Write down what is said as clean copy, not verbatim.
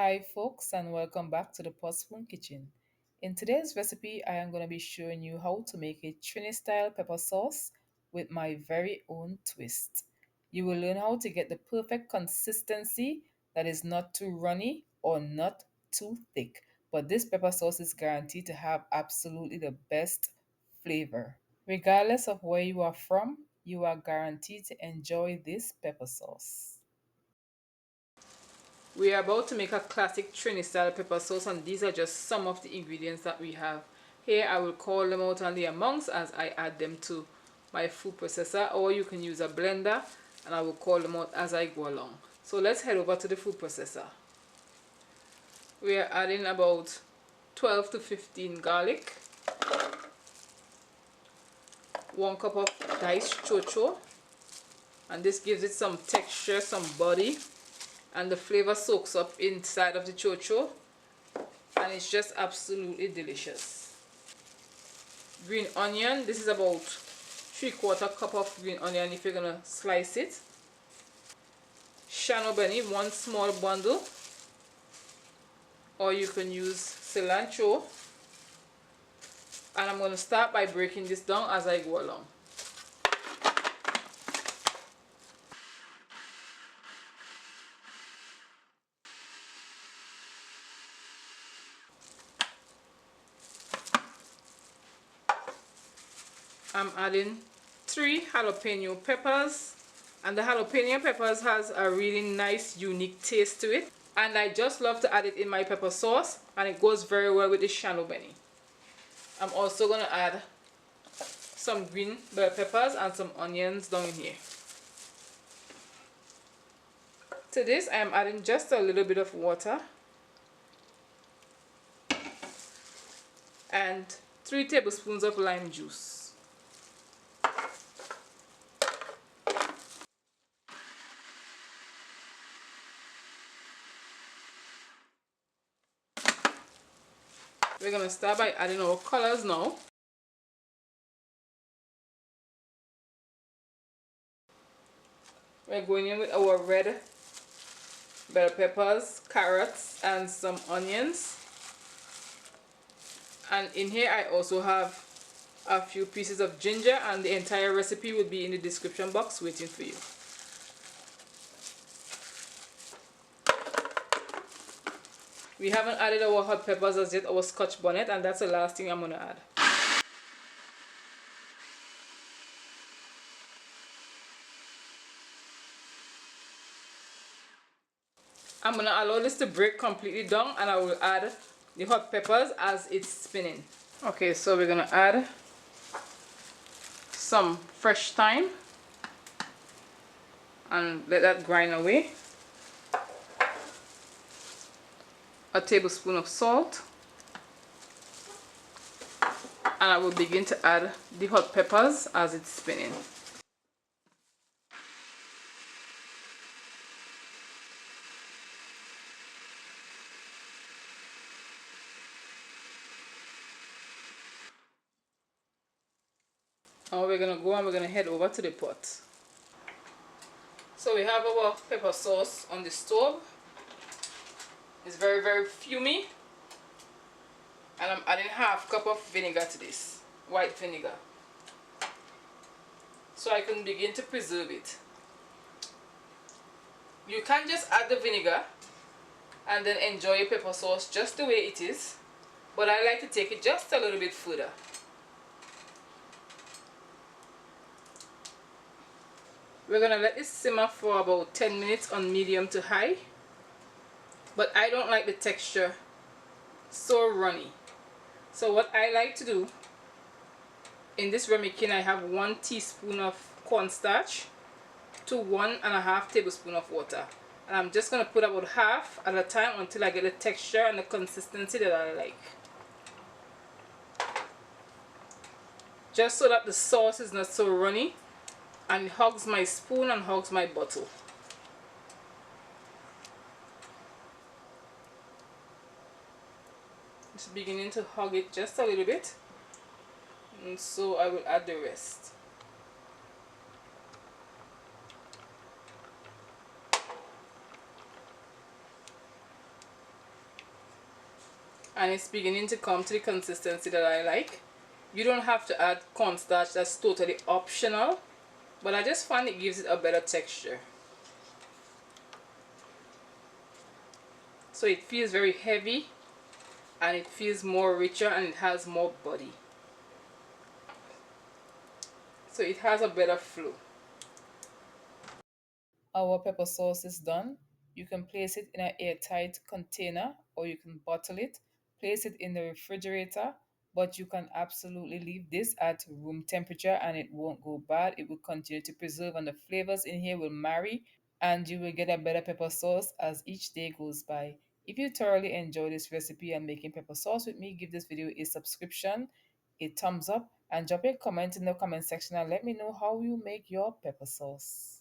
Hi folks and welcome back to the Potspoon kitchen. In today's recipe I am going to be showing you how to make a Trini style pepper sauce with my very own twist. You will learn how to get the perfect consistency that is not too runny or not too thick. But this pepper sauce is guaranteed to have absolutely the best flavor. Regardless of where you are from, you are guaranteed to enjoy this pepper sauce. We are about to make a classic Trini style pepper sauce, and these are just some of the ingredients that we have. Here I will call them out on the amounts as I add them to my food processor, or you can use a blender and I will call them out as I go along. So let's head over to the food processor. We are adding about 12 to 15 garlic, 1 cup of diced chocho, and this gives it some texture, some body, and the flavor soaks up inside of the chocho and it's just absolutely delicious. Green onion, this is about 3/4 cup of green onion if you're gonna slice it. Beni, 1 small bundle, or you can use cilantro, and I'm going to start by breaking this down as I go along. I'm adding 3 jalapeno peppers, and the jalapeno peppers has a really nice unique taste to it, and I just love to add it in my pepper sauce and it goes very well with the Beni. I'm also going to add some green bell peppers and some onions down here. To this I am adding just a little bit of water and 3 tablespoons of lime juice. We're going to start by adding our colors now. We're going in with our red bell peppers, carrots, and some onions. And in here I also have a few pieces of ginger, and the entire recipe will be in the description box waiting for you. We haven't added our hot peppers as yet, our Scotch bonnet, and that's the last thing I'm going to add. I'm going to allow this to break completely down and I will add the hot peppers as it's spinning. Okay, so we're going to add some fresh thyme and let that grind away. A tablespoon of salt, and I will begin to add the hot peppers as it's spinning. Now we're going to go and we're going to head over to the pot. So we have our pepper sauce on the stove. It's very fumy, and I'm adding half cup of vinegar to this, white vinegar, so I can begin to preserve it. You can just add the vinegar and then enjoy your pepper sauce just the way it is, but I like to take it just a little bit further. We're going to let this simmer for about 10 minutes on medium to high, but I don't like the texture so runny. So what I like to do, in this ramekin I have 1 teaspoon of cornstarch to 1.5 tablespoons of water, and I'm just going to put about half at a time until I get the texture and the consistency that I like, just so that the sauce is not so runny and it hugs my spoon and hugs my bottle. It's beginning to hug it just a little bit, and so I will add the rest. and it's beginning to come to the consistency that I like. You don't have to add cornstarch, that's totally optional, but I just find it gives it a better texture. So it feels very heavy and it feels more richer and it has more body. So it has a better flow. Our pepper sauce is done. You can place it in an airtight container or you can bottle it, place it in the refrigerator, but you can absolutely leave this at room temperature and it won't go bad. It will continue to preserve and the flavors in here will marry and you will get a better pepper sauce as each day goes by. If you thoroughly enjoy this recipe and making pepper sauce with me, give this video a subscription, a thumbs up, and drop a comment in the comment section and let me know how you make your pepper sauce.